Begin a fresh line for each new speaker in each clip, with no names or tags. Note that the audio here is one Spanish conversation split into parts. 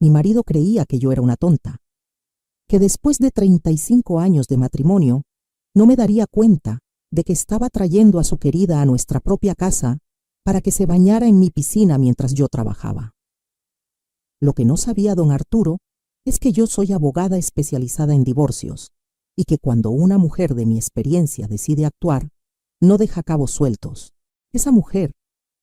Mi marido creía que yo era una tonta, que después de 35 años de matrimonio no me daría cuenta de que estaba trayendo a su querida a nuestra propia casa para que se bañara en mi piscina mientras yo trabajaba. Lo que no sabía don Arturo es que yo soy abogada especializada en divorcios y que cuando una mujer de mi experiencia decide actuar, no deja cabos sueltos. Esa mujer,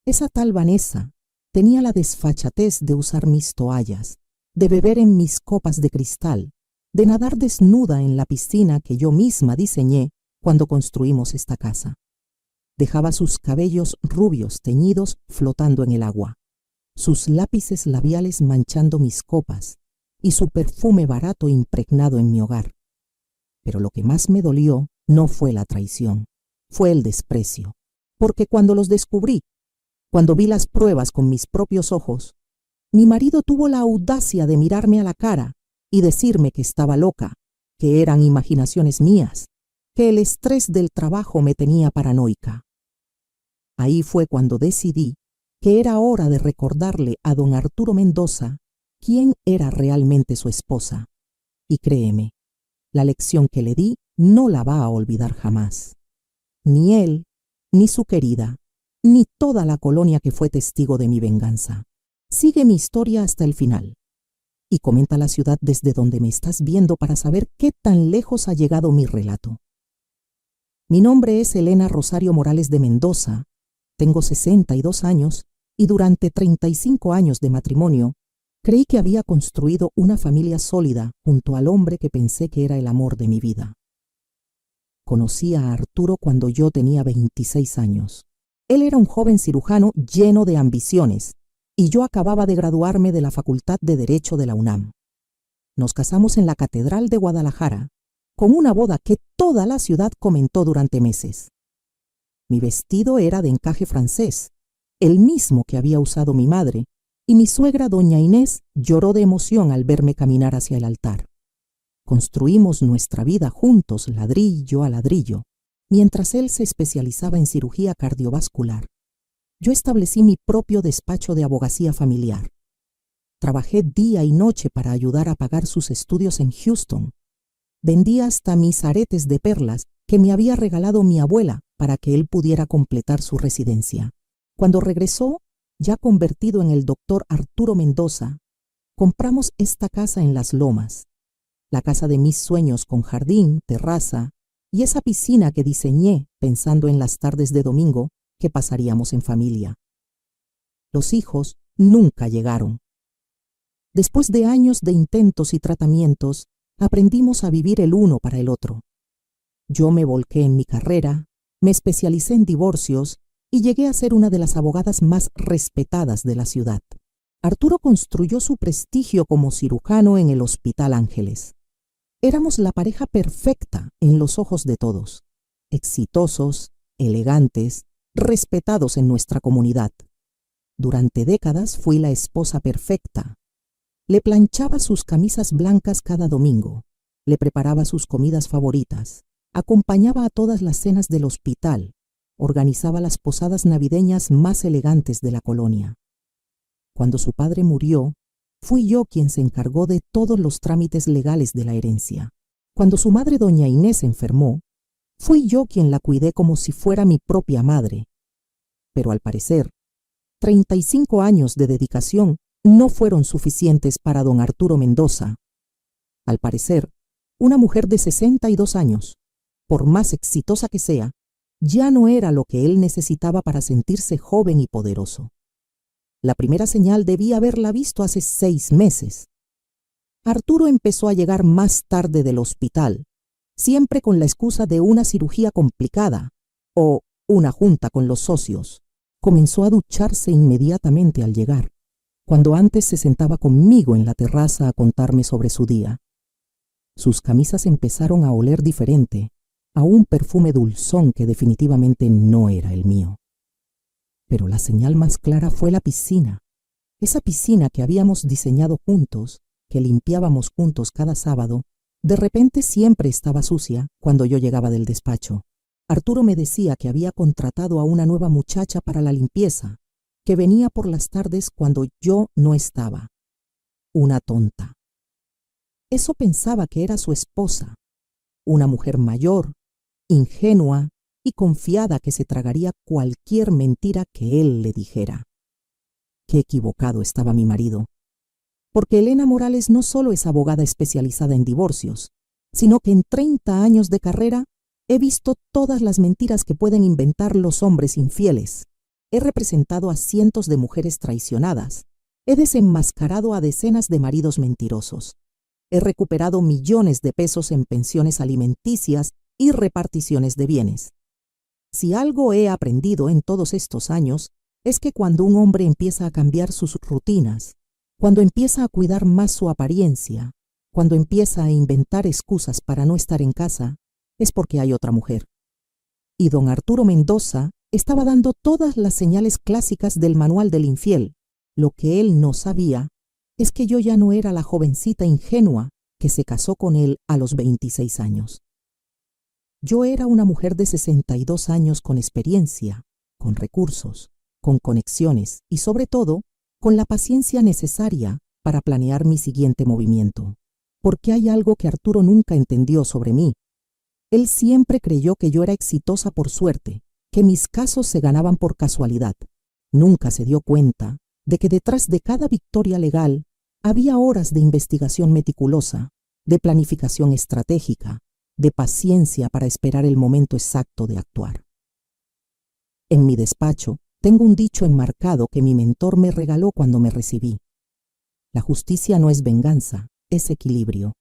esa tal Vanessa, tenía la desfachatez de usar mis toallas, de beber en mis copas de cristal, de nadar desnuda en la piscina que yo misma diseñé cuando construimos esta casa. Dejaba sus cabellos rubios teñidos flotando en el agua, sus lápices labiales manchando mis copas y su perfume barato impregnado en mi hogar. Pero lo que más me dolió no fue la traición, fue el desprecio, porque cuando los descubrí, cuando vi las pruebas con mis propios ojos, mi marido tuvo la audacia de mirarme a la cara y decirme que estaba loca, que eran imaginaciones mías, que el estrés del trabajo me tenía paranoica. Ahí fue cuando decidí que era hora de recordarle a don Arturo Mendoza quién era realmente su esposa. Y créeme, la lección que le di no la va a olvidar jamás. Ni él, ni su querida, ni toda la colonia que fue testigo de mi venganza. Sigue mi historia hasta el final. Y comenta la ciudad desde donde me estás viendo para saber qué tan lejos ha llegado mi relato. Mi nombre es Elena Rosario Morales de Mendoza, tengo 62 años y durante 35 años de matrimonio creí que había construido una familia sólida junto al hombre que pensé que era el amor de mi vida. Conocí a Arturo cuando yo tenía 26 años. Él era un joven cirujano lleno de ambiciones y yo acababa de graduarme de la Facultad de Derecho de la UNAM. Nos casamos en la Catedral de Guadalajara, con una boda que toda la ciudad comentó durante meses. Mi vestido era de encaje francés, el mismo que había usado mi madre, y mi suegra doña Inés lloró de emoción al verme caminar hacia el altar. Construimos nuestra vida juntos, ladrillo a ladrillo, mientras él se especializaba en cirugía cardiovascular. Yo establecí mi propio despacho de abogacía familiar. Trabajé día y noche para ayudar a pagar sus estudios en Houston. Vendí hasta mis aretes de perlas que me había regalado mi abuela para que él pudiera completar su residencia. Cuando regresó, ya convertido en el doctor Arturo Mendoza, compramos esta casa en Las Lomas, la casa de mis sueños con jardín, terraza y esa piscina que diseñé pensando en las tardes de domingo que pasaríamos en familia. Los hijos nunca llegaron. Después de años de intentos y tratamientos, aprendimos a vivir el uno para el otro. Yo me volqué en mi carrera, me especialicé en divorcios y llegué a ser una de las abogadas más respetadas de la ciudad. Arturo construyó su prestigio como cirujano en el Hospital Ángeles. Éramos la pareja perfecta en los ojos de todos, exitosos, elegantes, respetados en nuestra comunidad. Durante décadas fui la esposa perfecta. Le planchaba sus camisas blancas cada domingo, le preparaba sus comidas favoritas, acompañaba a todas las cenas del hospital, organizaba las posadas navideñas más elegantes de la colonia. Cuando su padre murió, fui yo quien se encargó de todos los trámites legales de la herencia. Cuando su madre doña Inés enfermó, fui yo quien la cuidé como si fuera mi propia madre. Pero al parecer, 35 años de dedicación no fueron suficientes para don Arturo Mendoza. Al parecer, una mujer de 62 años, por más exitosa que sea, ya no era lo que él necesitaba para sentirse joven y poderoso. La primera señal debía haberla visto hace 6 meses. Arturo empezó a llegar más tarde del hospital, siempre con la excusa de una cirugía complicada o una junta con los socios. Comenzó a ducharse inmediatamente al llegar, cuando antes se sentaba conmigo en la terraza a contarme sobre su día. Sus camisas empezaron a oler diferente, a un perfume dulzón que definitivamente no era el mío. Pero la señal más clara fue la piscina, esa piscina que habíamos diseñado juntos, que limpiábamos juntos cada sábado, de repente siempre estaba sucia cuando yo llegaba del despacho. Arturo me decía que había contratado a una nueva muchacha para la limpieza, que venía por las tardes cuando yo no estaba. una tonta. Eso pensaba que era su esposa, una mujer mayor, ingenua y confiada que se tragaría cualquier mentira que él le dijera. Qué equivocado estaba mi marido, porque Elena Morales no solo es abogada especializada en divorcios, sino que en 30 años de carrera he visto todas las mentiras que pueden inventar los hombres infieles. He representado a cientos de mujeres traicionadas. He desenmascarado a decenas de maridos mentirosos. He recuperado millones de pesos en pensiones alimenticias y reparticiones de bienes. Si algo he aprendido en todos estos años, es que cuando un hombre empieza a cambiar sus rutinas, cuando empieza a cuidar más su apariencia, cuando empieza a inventar excusas para no estar en casa, es porque hay otra mujer. Y don Arturo Mendoza estaba dando todas las señales clásicas del manual del infiel. Lo que él no sabía es que yo ya no era la jovencita ingenua que se casó con él a los 26 años. Yo era una mujer de 62 años con experiencia, con recursos, con conexiones y sobre todo con la paciencia necesaria para planear mi siguiente movimiento. Porque hay algo que Arturo nunca entendió sobre mí. Él siempre creyó que yo era exitosa por suerte, que mis casos se ganaban por casualidad. Nunca se dio cuenta de que detrás de cada victoria legal había horas de investigación meticulosa, de planificación estratégica, de paciencia para esperar el momento exacto de actuar. En mi despacho tengo un dicho enmarcado que mi mentor me regaló cuando me recibí. La justicia no es venganza, es equilibrio.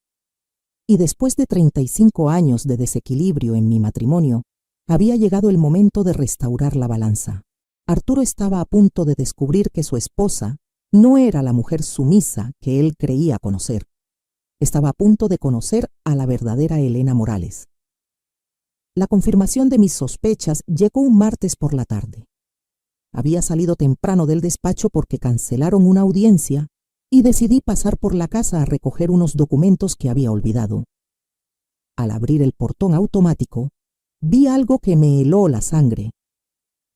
Y después de 35 años de desequilibrio en mi matrimonio, había llegado el momento de restaurar la balanza. Arturo estaba a punto de descubrir que su esposa no era la mujer sumisa que él creía conocer. Estaba a punto de conocer a la verdadera Elena Morales. La confirmación de mis sospechas llegó un martes por la tarde. Había salido temprano del despacho porque cancelaron una audiencia y decidí pasar por la casa a recoger unos documentos que había olvidado. Al abrir el portón automático, vi algo que me heló la sangre.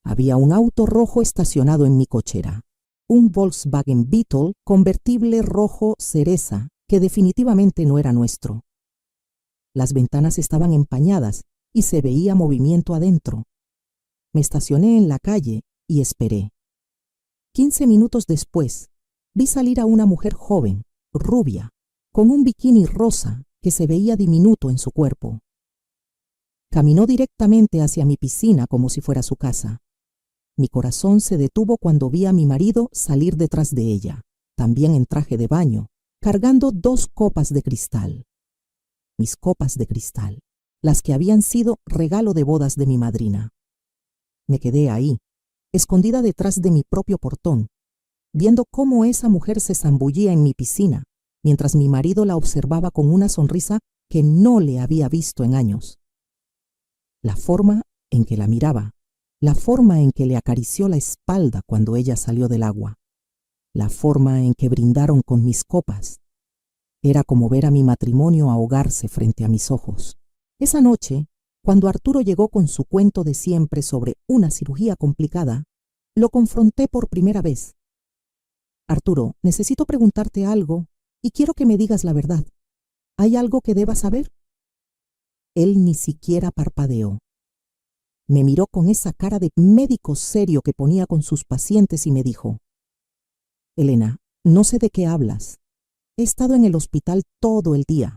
Había un auto rojo estacionado en mi cochera, un Volkswagen Beetle convertible rojo cereza, que definitivamente no era nuestro. Las ventanas estaban empañadas y se veía movimiento adentro. Me estacioné en la calle y esperé. 15 minutos después, vi salir a una mujer joven, rubia, con un bikini rosa que se veía diminuto en su cuerpo. Caminó directamente hacia mi piscina como si fuera su casa. Mi corazón se detuvo cuando vi a mi marido salir detrás de ella, también en traje de baño, cargando 2 copas de cristal. Mis copas de cristal, las que habían sido regalo de bodas de mi madrina. Me quedé ahí, escondida detrás de mi propio portón, viendo cómo esa mujer se zambullía en mi piscina, mientras mi marido la observaba con una sonrisa que no le había visto en años. La forma en que la miraba, la forma en que le acarició la espalda cuando ella salió del agua, la forma en que brindaron con mis copas, era como ver a mi matrimonio ahogarse frente a mis ojos. Esa noche, cuando Arturo llegó con su cuento de siempre sobre una cirugía complicada, lo confronté por primera vez. Arturo, necesito preguntarte algo y quiero que me digas la verdad. ¿Hay algo que deba saber? Él ni siquiera parpadeó. Me miró con esa cara de médico serio que ponía con sus pacientes y me dijo: Elena, no sé de qué hablas. He estado en el hospital todo el día.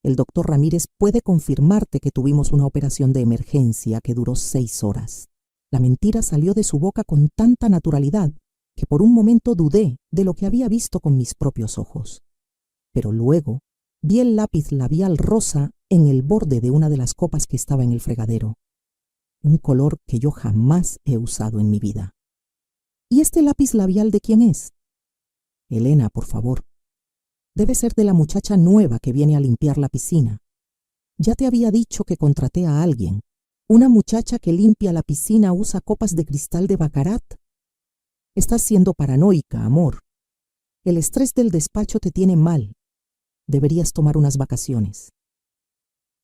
El doctor Ramírez puede confirmarte que tuvimos una operación de emergencia que duró 6 horas. La mentira salió de su boca con tanta naturalidad que por un momento dudé de lo que había visto con mis propios ojos. Pero luego vi el lápiz labial rosa en el borde de una de las copas que estaba en el fregadero. Un color que yo jamás he usado en mi vida. ¿Y este lápiz labial de quién es? Elena, por favor. Debe ser de la muchacha nueva que viene a limpiar la piscina. Ya te había dicho que contraté a alguien. Una muchacha que limpia la piscina usa copas de cristal de baccarat. Estás siendo paranoica, amor. El estrés del despacho te tiene mal. Deberías tomar unas vacaciones.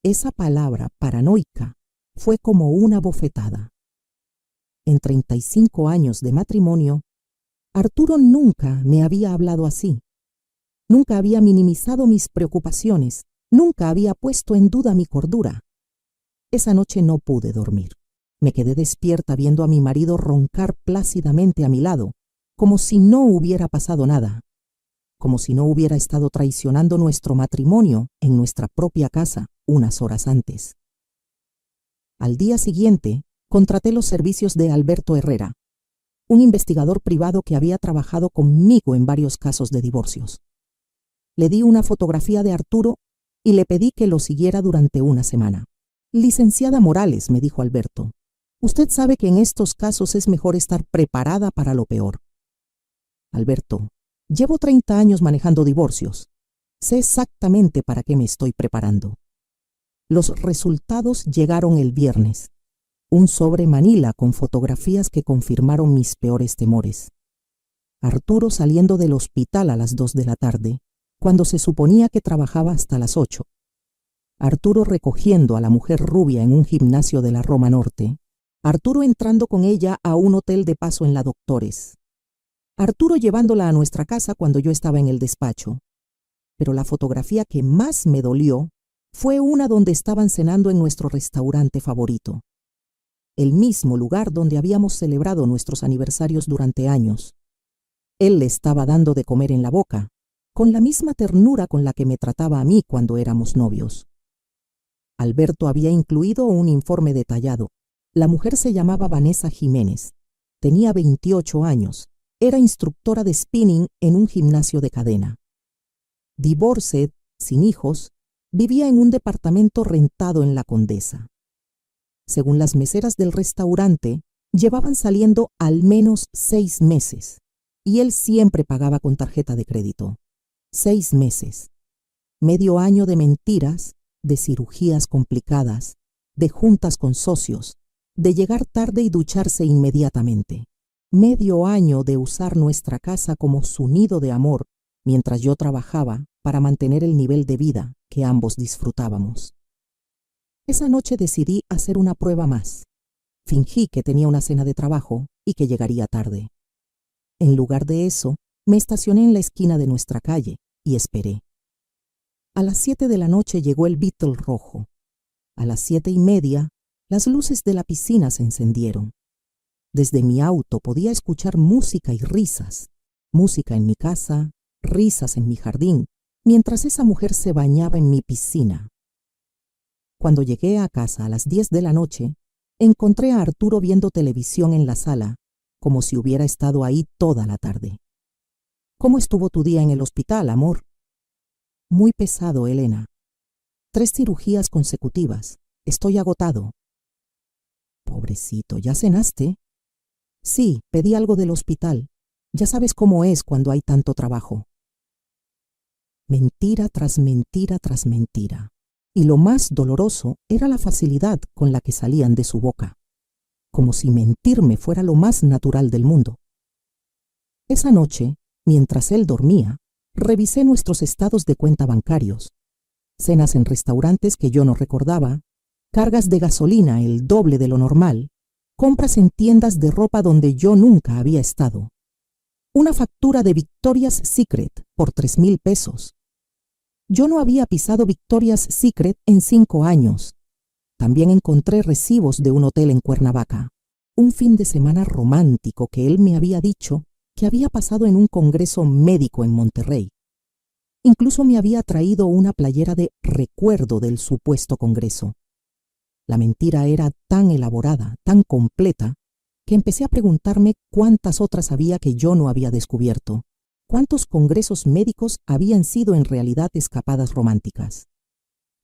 Esa palabra, paranoica, fue como una bofetada. En 35 años de matrimonio, Arturo nunca me había hablado así. Nunca había minimizado mis preocupaciones, nunca había puesto en duda mi cordura. Esa noche no pude dormir. Me quedé despierta viendo a mi marido roncar plácidamente a mi lado, como si no hubiera pasado nada, como si no hubiera estado traicionando nuestro matrimonio en nuestra propia casa unas horas antes. Al día siguiente, contraté los servicios de Alberto Herrera, un investigador privado que había trabajado conmigo en varios casos de divorcios. Le di una fotografía de Arturo y le pedí que lo siguiera durante una semana. Licenciada Morales, me dijo Alberto, usted sabe que en estos casos es mejor estar preparada para lo peor. Alberto, llevo 30 años manejando divorcios. Sé exactamente para qué me estoy preparando. Los resultados llegaron el viernes. Un sobre Manila con fotografías que confirmaron mis peores temores. Arturo saliendo del hospital a las 2 de la tarde, cuando se suponía que trabajaba hasta las 8. Arturo recogiendo a la mujer rubia en un gimnasio de la Roma Norte. Arturo entrando con ella a un hotel de paso en la Doctores. Arturo llevándola a nuestra casa cuando yo estaba en el despacho. Pero la fotografía que más me dolió fue una donde estaban cenando en nuestro restaurante favorito. El mismo lugar donde habíamos celebrado nuestros aniversarios durante años. Él le estaba dando de comer en la boca, con la misma ternura con la que me trataba a mí cuando éramos novios. Alberto había incluido un informe detallado. La mujer se llamaba Vanessa Jiménez. Tenía 28 años. Era instructora de spinning en un gimnasio de cadena. Divorced, sin hijos, vivía en un departamento rentado en La Condesa. Según las meseras del restaurante, llevaban saliendo al menos 6 meses, y él siempre pagaba con tarjeta de crédito. 6 meses. Medio año de mentiras, de cirugías complicadas, de juntas con socios, de llegar tarde y ducharse inmediatamente. Medio año de usar nuestra casa como su nido de amor, mientras yo trabajaba para mantener el nivel de vida que ambos disfrutábamos. Esa noche decidí hacer una prueba más. Fingí que tenía una cena de trabajo y que llegaría tarde. En lugar de eso, me estacioné en la esquina de nuestra calle y esperé. A las 7 de la noche llegó el Beetle rojo. A las 7:30, las luces de la piscina se encendieron. Desde mi auto podía escuchar música y risas. Música en mi casa, risas en mi jardín, mientras esa mujer se bañaba en mi piscina. Cuando llegué a casa a las 10 de la noche, encontré a Arturo viendo televisión en la sala, como si hubiera estado ahí toda la tarde. ¿Cómo estuvo tu día en el hospital, amor? Muy pesado, Elena. 3 cirugías consecutivas. Estoy agotado. Pobrecito, ¿ya cenaste? Sí, pedí algo del hospital. Ya sabes cómo es cuando hay tanto trabajo. Mentira tras mentira tras mentira. Y lo más doloroso era la facilidad con la que salían de su boca, como si mentirme fuera lo más natural del mundo. Esa noche, mientras él dormía, revisé nuestros estados de cuenta bancarios, cenas en restaurantes que yo no recordaba, cargas de gasolina el doble de lo normal, compras en tiendas de ropa donde yo nunca había estado, una factura de Victoria's Secret por 3,000 pesos. Yo no había pisado Victoria's Secret en 5 años. También encontré recibos de un hotel en Cuernavaca, un fin de semana romántico que él me había dicho que había pasado en un congreso médico en Monterrey. Incluso me había traído una playera de recuerdo del supuesto congreso. La mentira era tan elaborada, tan completa, que empecé a preguntarme cuántas otras había que yo no había descubierto. ¿Cuántos congresos médicos habían sido en realidad escapadas románticas?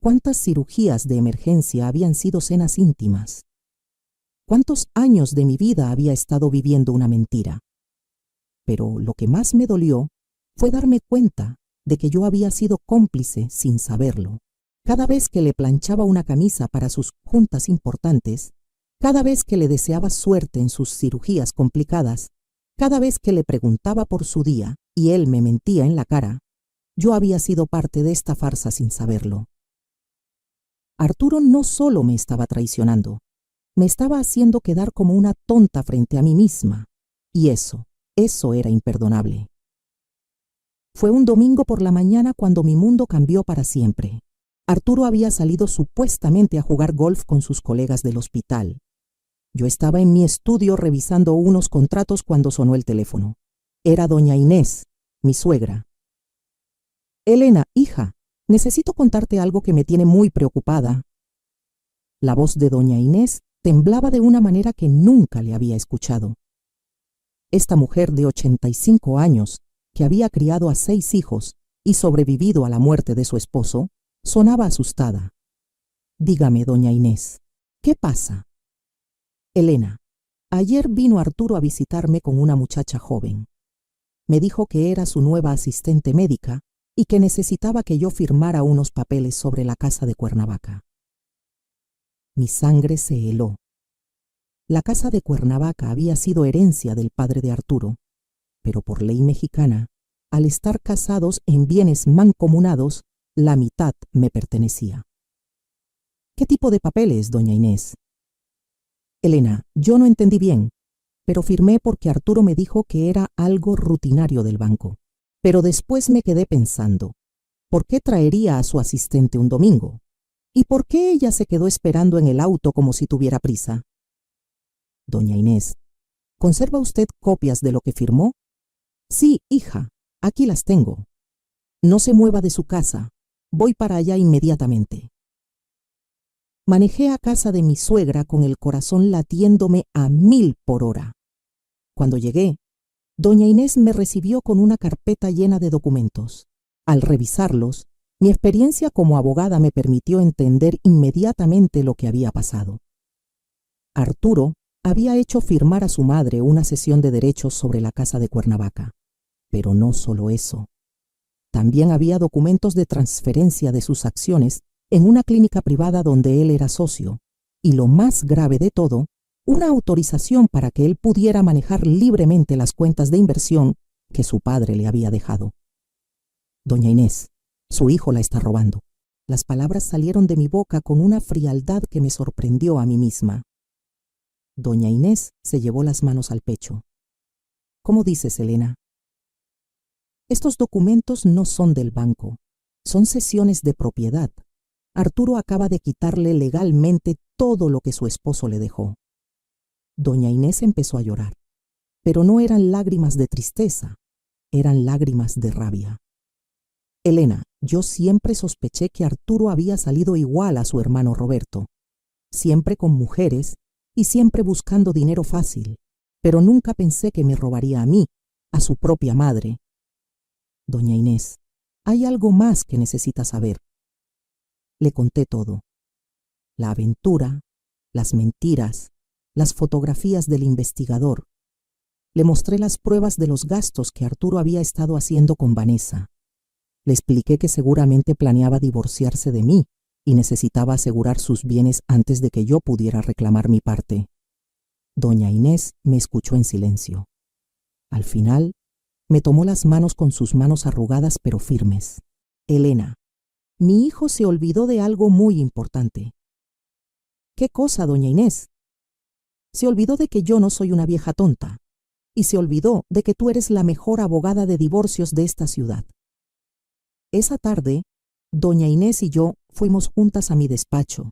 ¿Cuántas cirugías de emergencia habían sido cenas íntimas? ¿Cuántos años de mi vida había estado viviendo una mentira? Pero lo que más me dolió fue darme cuenta de que yo había sido cómplice sin saberlo. Cada vez que le planchaba una camisa para sus juntas importantes, cada vez que le deseaba suerte en sus cirugías complicadas, cada vez que le preguntaba por su día y él me mentía en la cara, yo había sido parte de esta farsa sin saberlo. Arturo no solo me estaba traicionando, me estaba haciendo quedar como una tonta frente a mí misma, y eso era imperdonable. Fue un domingo por la mañana cuando mi mundo cambió para siempre. Arturo había salido supuestamente a jugar golf con sus colegas del hospital. Yo estaba en mi estudio revisando unos contratos cuando sonó el teléfono. Era doña Inés, mi suegra. Elena, hija, necesito contarte algo que me tiene muy preocupada. La voz de doña Inés temblaba de una manera que nunca le había escuchado. Esta mujer de 85 años, que había criado a 6 hijos y sobrevivido a la muerte de su esposo, sonaba asustada. Dígame, doña Inés, ¿qué pasa? Elena, ayer vino Arturo a visitarme con una muchacha joven. Me dijo que era su nueva asistente médica y que necesitaba que yo firmara unos papeles sobre la casa de Cuernavaca. Mi sangre se heló. La casa de Cuernavaca había sido herencia del padre de Arturo, pero por ley mexicana, al estar casados en bienes mancomunados, la mitad me pertenecía. ¿Qué tipo de papeles, doña Inés? Elena, yo no entendí bien, pero firmé porque Arturo me dijo que era algo rutinario del banco. Pero después me quedé pensando, ¿por qué traería a su asistente un domingo? ¿Y por qué ella se quedó esperando en el auto como si tuviera prisa? Doña Inés, ¿conserva usted copias de lo que firmó? Sí, hija, aquí las tengo. No se mueva de su casa, voy para allá inmediatamente. Manejé a casa de mi suegra con el corazón latiéndome a 1000 por hora. Cuando llegué, doña Inés me recibió con una carpeta llena de documentos. Al revisarlos, mi experiencia como abogada me permitió entender inmediatamente lo que había pasado. Arturo había hecho firmar a su madre una cesión de derechos sobre la casa de Cuernavaca. Pero no solo eso. También había documentos de transferencia de sus acciones en una clínica privada donde él era socio, y lo más grave de todo, una autorización para que él pudiera manejar libremente las cuentas de inversión que su padre le había dejado. Doña Inés, su hijo la está robando. Las palabras salieron de mi boca con una frialdad que me sorprendió a mí misma. Doña Inés se llevó las manos al pecho. ¿Cómo dices, Elena? Estos documentos no son del banco, son cesiones de propiedad. Arturo acaba de quitarle legalmente todo lo que su esposo le dejó. Doña Inés empezó a llorar, pero no eran lágrimas de tristeza, eran lágrimas de rabia. Elena, yo siempre sospeché que Arturo había salido igual a su hermano Roberto, siempre con mujeres y siempre buscando dinero fácil, pero nunca pensé que me robaría a mí, a su propia madre. Doña Inés, hay algo más que necesita saber. Le conté todo. La aventura, las mentiras, las fotografías del investigador. Le mostré las pruebas de los gastos que Arturo había estado haciendo con Vanessa. Le expliqué que seguramente planeaba divorciarse de mí y necesitaba asegurar sus bienes antes de que yo pudiera reclamar mi parte. Doña Inés me escuchó en silencio. Al final, me tomó las manos con sus manos arrugadas pero firmes. Elena, mi hijo se olvidó de algo muy importante. ¿Qué cosa, doña Inés? Se olvidó de que yo no soy una vieja tonta, y se olvidó de que tú eres la mejor abogada de divorcios de esta ciudad. Esa tarde, doña Inés y yo fuimos juntas a mi despacho.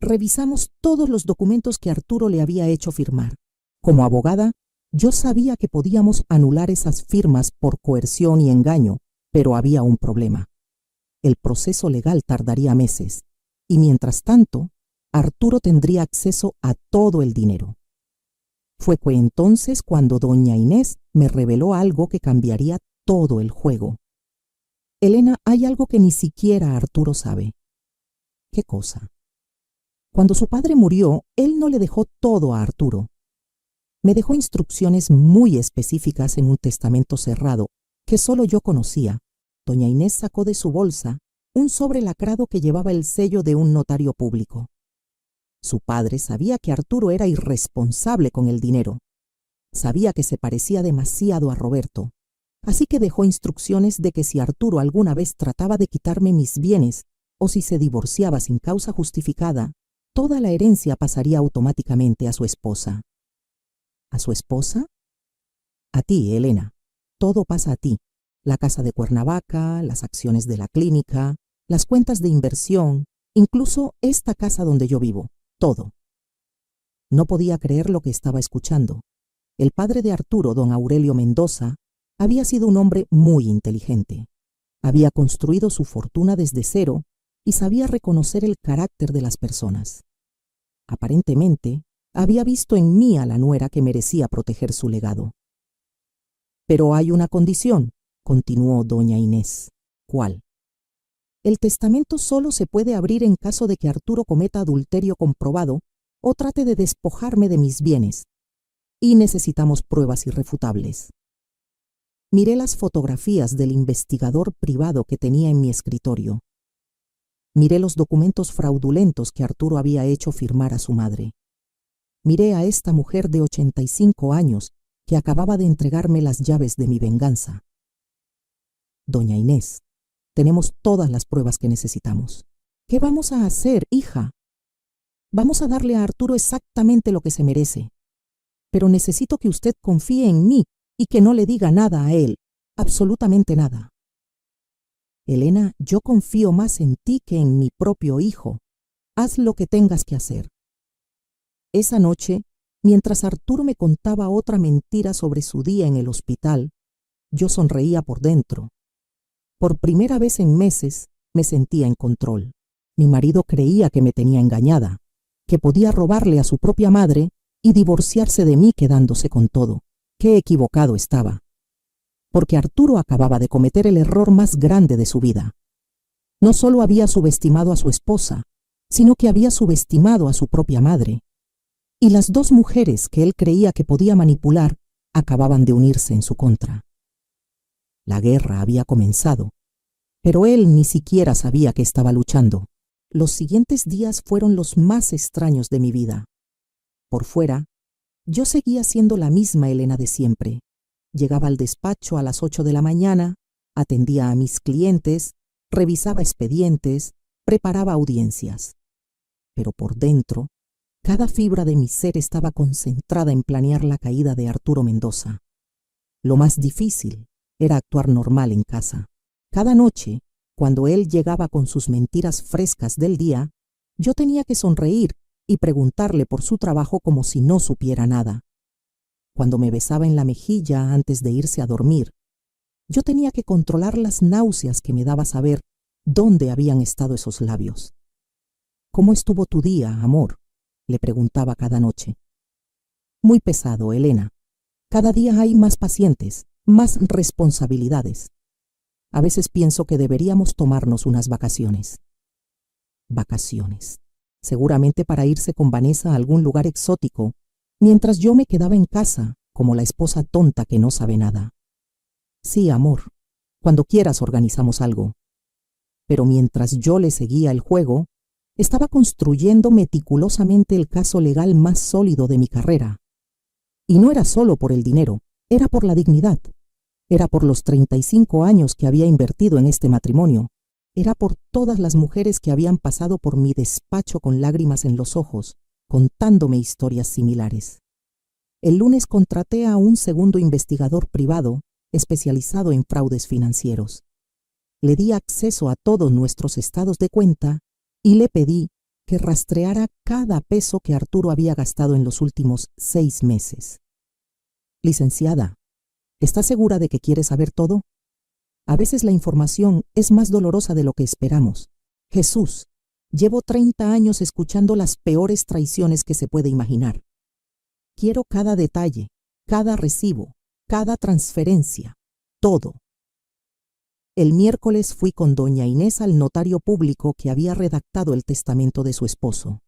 Revisamos todos los documentos que Arturo le había hecho firmar. Como abogada, yo sabía que podíamos anular esas firmas por coerción y engaño, pero había un problema. El proceso legal tardaría meses, y mientras tanto, Arturo tendría acceso a todo el dinero. Fue entonces cuando doña Inés me reveló algo que cambiaría todo el juego. Elena, hay algo que ni siquiera Arturo sabe. ¿Qué cosa? Cuando su padre murió, él no le dejó todo a Arturo. Me dejó instrucciones muy específicas en un testamento cerrado que solo yo conocía. Doña Inés sacó de su bolsa un sobre lacrado que llevaba el sello de un notario público. Su padre sabía que Arturo era irresponsable con el dinero. Sabía que se parecía demasiado a Roberto. Así que dejó instrucciones de que si Arturo alguna vez trataba de quitarme mis bienes o si se divorciaba sin causa justificada, toda la herencia pasaría automáticamente a su esposa. ¿A su esposa? A ti, Elena. Todo pasa a ti. La casa de Cuernavaca, las acciones de la clínica, las cuentas de inversión, incluso esta casa donde yo vivo, todo. No podía creer lo que estaba escuchando. El padre de Arturo, don Aurelio Mendoza, había sido un hombre muy inteligente. Había construido su fortuna desde cero y sabía reconocer el carácter de las personas. Aparentemente, había visto en mí a la nuera que merecía proteger su legado. Pero hay una condición, continuó doña Inés. ¿Cuál? El testamento solo se puede abrir en caso de que Arturo cometa adulterio comprobado o trate de despojarme de mis bienes. Y necesitamos pruebas irrefutables. Miré las fotografías del investigador privado que tenía en mi escritorio. Miré los documentos fraudulentos que Arturo había hecho firmar a su madre. Miré a esta mujer de 85 años que acababa de entregarme las llaves de mi venganza. Doña Inés, tenemos todas las pruebas que necesitamos. ¿Qué vamos a hacer, hija? Vamos a darle a Arturo exactamente lo que se merece. Pero necesito que usted confíe en mí y que no le diga nada a él, absolutamente nada. Elena, yo confío más en ti que en mi propio hijo. Haz lo que tengas que hacer. Esa noche, mientras Arturo me contaba otra mentira sobre su día en el hospital, yo sonreía por dentro. Por primera vez en meses me sentía en control. Mi marido creía que me tenía engañada, que podía robarle a su propia madre y divorciarse de mí quedándose con todo. Qué equivocado estaba. Porque Arturo acababa de cometer el error más grande de su vida. No solo había subestimado a su esposa, sino que había subestimado a su propia madre. Y las dos mujeres que él creía que podía manipular acababan de unirse en su contra. La guerra había comenzado, pero él ni siquiera sabía que estaba luchando. Los siguientes días fueron los más extraños de mi vida. Por fuera, yo seguía siendo la misma Elena de siempre. Llegaba al despacho a las 8 de la mañana, atendía a mis clientes, revisaba expedientes, preparaba audiencias. Pero por dentro, cada fibra de mi ser estaba concentrada en planear la caída de Arturo Mendoza. Lo más difícil era actuar normal en casa. Cada noche, cuando él llegaba con sus mentiras frescas del día, yo tenía que sonreír y preguntarle por su trabajo como si no supiera nada. Cuando me besaba en la mejilla antes de irse a dormir, yo tenía que controlar las náuseas que me daba saber dónde habían estado esos labios. ¿Cómo estuvo tu día, amor?, le preguntaba cada noche. Muy pesado, Elena. Cada día hay más pacientes, más responsabilidades. A veces pienso que deberíamos tomarnos unas vacaciones. Vacaciones. Seguramente para irse con Vanessa a algún lugar exótico, mientras yo me quedaba en casa, como la esposa tonta que no sabe nada. Sí, amor, cuando quieras organizamos algo. Pero mientras yo le seguía el juego, estaba construyendo meticulosamente el caso legal más sólido de mi carrera. Y no era solo por el dinero, era por la dignidad. Era por los 35 años que había invertido en este matrimonio. Era por todas las mujeres que habían pasado por mi despacho con lágrimas en los ojos, contándome historias similares. El lunes contraté a un segundo investigador privado especializado en fraudes financieros. Le di acceso a todos nuestros estados de cuenta y le pedí que rastreara cada peso que Arturo había gastado en los últimos 6 meses. Licenciada, ¿está segura de que quiere saber todo? A veces la información es más dolorosa de lo que esperamos. Jesús, llevo 30 años escuchando las peores traiciones que se puede imaginar. Quiero cada detalle, cada recibo, cada transferencia, todo. El miércoles fui con doña Inés al notario público que había redactado el testamento de su esposo.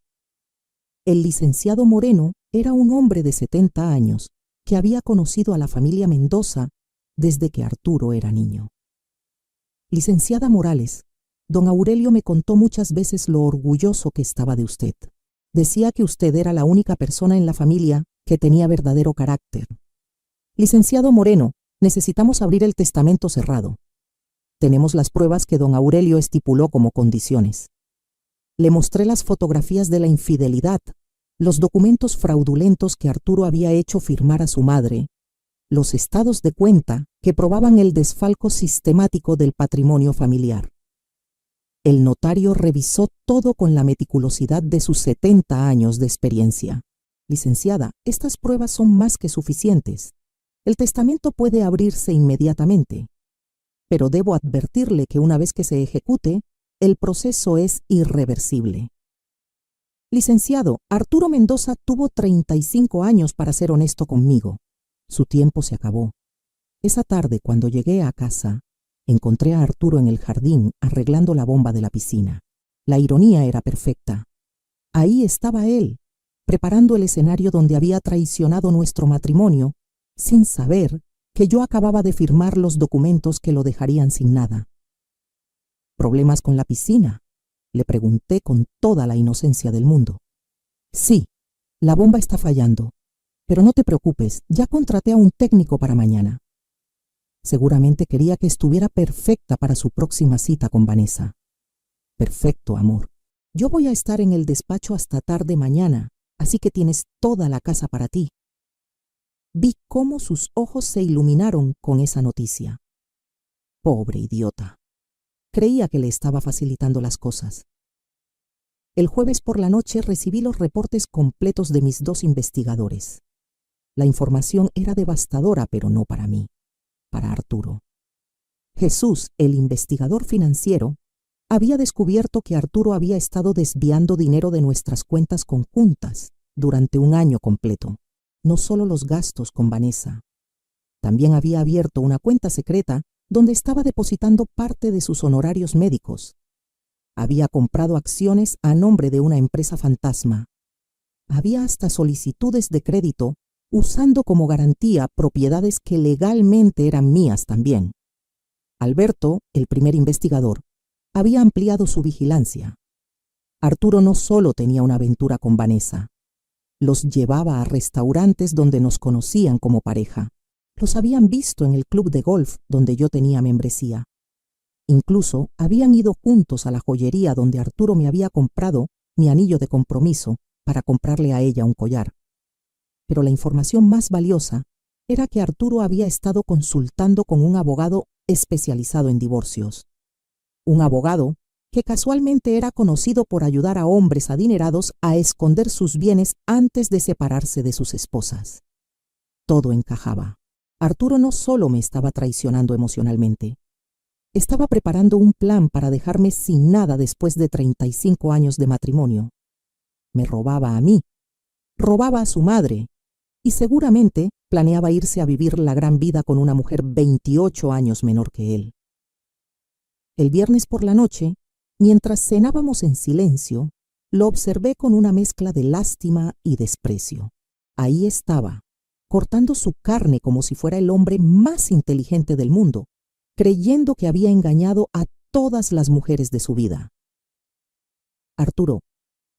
El licenciado Moreno era un hombre de 70 años que había conocido a la familia Mendoza desde que Arturo era niño. Licenciada Morales, don Aurelio me contó muchas veces lo orgulloso que estaba de usted. Decía que usted era la única persona en la familia que tenía verdadero carácter. Licenciado Moreno, necesitamos abrir el testamento cerrado. Tenemos las pruebas que don Aurelio estipuló como condiciones. Le mostré las fotografías de la infidelidad, los documentos fraudulentos que Arturo había hecho firmar a su madre, los estados de cuenta que probaban el desfalco sistemático del patrimonio familiar. El notario revisó todo con la meticulosidad de sus 70 años de experiencia. Licenciada, estas pruebas son más que suficientes. El testamento puede abrirse inmediatamente, pero debo advertirle que una vez que se ejecute, el proceso es irreversible. Licenciado, Arturo Mendoza tuvo 35 años para ser honesto conmigo. Su tiempo se acabó. Esa tarde, cuando llegué a casa, encontré a Arturo en el jardín arreglando la bomba de la piscina. La ironía era perfecta. Ahí estaba él, preparando el escenario donde había traicionado nuestro matrimonio, sin saber que yo acababa de firmar los documentos que lo dejarían sin nada. ¿Problemas con la piscina?, le pregunté con toda la inocencia del mundo. Sí, la bomba está fallando, pero no te preocupes, ya contraté a un técnico para mañana. Seguramente quería que estuviera perfecta para su próxima cita con Vanessa. Perfecto, amor. Yo voy a estar en el despacho hasta tarde mañana, así que tienes toda la casa para ti. Vi cómo sus ojos se iluminaron con esa noticia. Pobre idiota. Creía que le estaba facilitando las cosas. El jueves por la noche recibí los reportes completos de mis 2 investigadores. La información era devastadora, pero no para mí, para Arturo. Jesús, el investigador financiero, había descubierto que Arturo había estado desviando dinero de nuestras cuentas conjuntas durante un año completo. No solo los gastos con Vanessa. También había abierto una cuenta secreta donde estaba depositando parte de sus honorarios médicos. Había comprado acciones a nombre de una empresa fantasma. Había hasta solicitudes de crédito usando como garantía propiedades que legalmente eran mías también. Alberto, el primer investigador, había ampliado su vigilancia. Arturo no solo tenía una aventura con Vanessa, los llevaba a restaurantes donde nos conocían como pareja. Los habían visto en el club de golf donde yo tenía membresía. Incluso habían ido juntos a la joyería donde Arturo me había comprado mi anillo de compromiso para comprarle a ella un collar. Pero la información más valiosa era que Arturo había estado consultando con un abogado especializado en divorcios. Un abogado que casualmente era conocido por ayudar a hombres adinerados a esconder sus bienes antes de separarse de sus esposas. Todo encajaba. Arturo no solo me estaba traicionando emocionalmente, estaba preparando un plan para dejarme sin nada después de 35 años de matrimonio. Me robaba a mí, robaba a su madre, y seguramente planeaba irse a vivir la gran vida con una mujer 28 años menor que él. El viernes por la noche, mientras cenábamos en silencio, lo observé con una mezcla de lástima y desprecio. Ahí estaba, cortando su carne como si fuera el hombre más inteligente del mundo, creyendo que había engañado a todas las mujeres de su vida. Arturo,